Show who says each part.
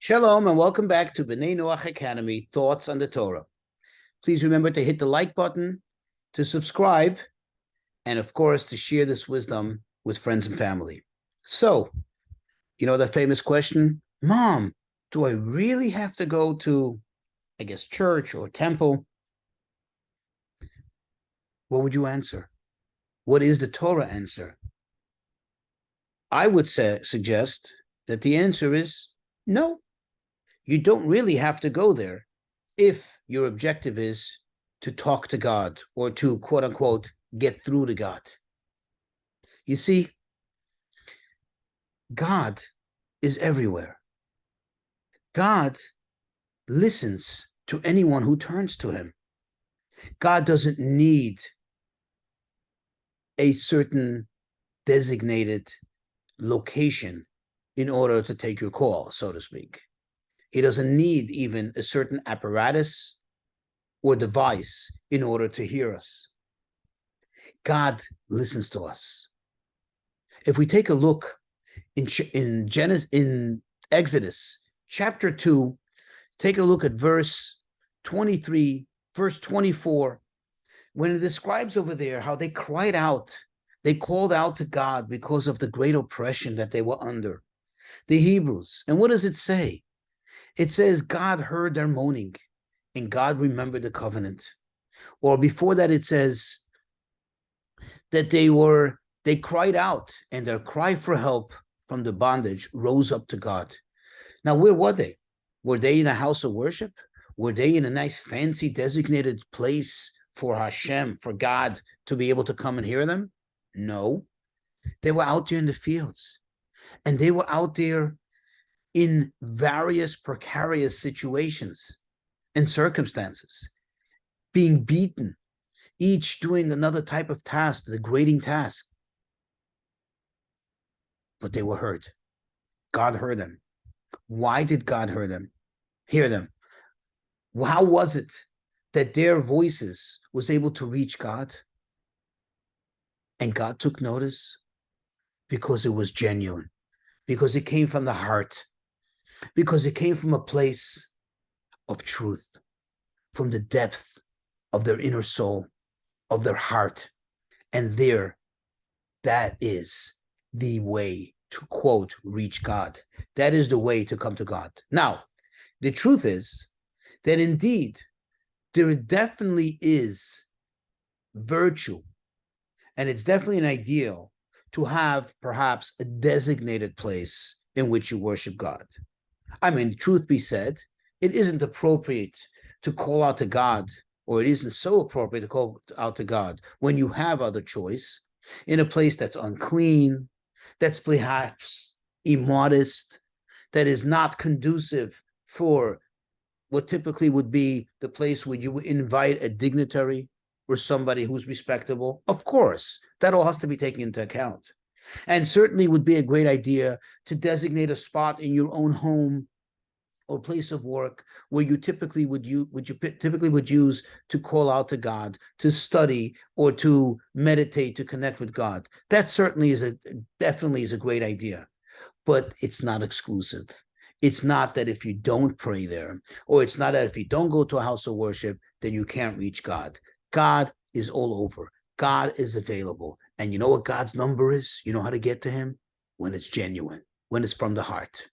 Speaker 1: Shalom and welcome back to B'nai Noach Academy, Thoughts on the Torah. Please remember to hit the like button, to subscribe, and of course, to share this wisdom with friends and family. So, you know the famous question, Mom, do I really have to go to, church or temple? What would you answer? What is the Torah answer? I would suggest that the answer is no. You don't really have to go there if your objective is to talk to God or to, quote unquote, get through to God. You see, God is everywhere. God listens to anyone who turns to him. God doesn't need a certain designated location in order to take your call, so to speak. He doesn't need even a certain apparatus or device in order to hear us. God listens to us. If we take a look in Exodus chapter 2, take a look at verse 23, verse 24, when it describes over there how they cried out, they called out to God because of the great oppression that they were under, the Hebrews. And what does it say? It says God heard their moaning and God remembered the covenant. Or before that, it says that they cried out and their cry for help from the bondage rose up to God. Now, where were they? Were they in a house of worship? Were they in a nice, fancy, designated place for Hashem, for God to be able to come and hear them? No. They were out there in the fields. And they were out there in various precarious situations and circumstances, being beaten, each doing another type of task, the degrading task. But they were heard. God heard them. Why did God hear them? How was it that their voices was able to reach God? And God took notice because it was genuine, because it came from the heart, because it came from a place of truth, from the depth of their inner soul, of their heart. And that is the way to, quote, reach God. That is the way to come to God. Now, the truth is that indeed, there definitely is virtue, and it's definitely an ideal to have perhaps a designated place in which you worship God. I mean, truth be said, it isn't appropriate to call out to God, or it isn't so appropriate to call out to God when you have other choice in a place that's unclean, that's perhaps immodest, that is not conducive for what typically would be the place where you would invite a dignitary or somebody who's respectable. Of course, that all has to be taken into account. And certainly would be a great idea to designate a spot in your own home or place of work where you typically would use to call out to God, to study, or to meditate, to connect with God. That certainly definitely is a great idea, but it's not exclusive. It's not that if you don't pray there, or it's not that if you don't go to a house of worship, then you can't reach God. God is all over. God is available. And you know what God's number is? You know how to get to him? When it's genuine, when it's from the heart.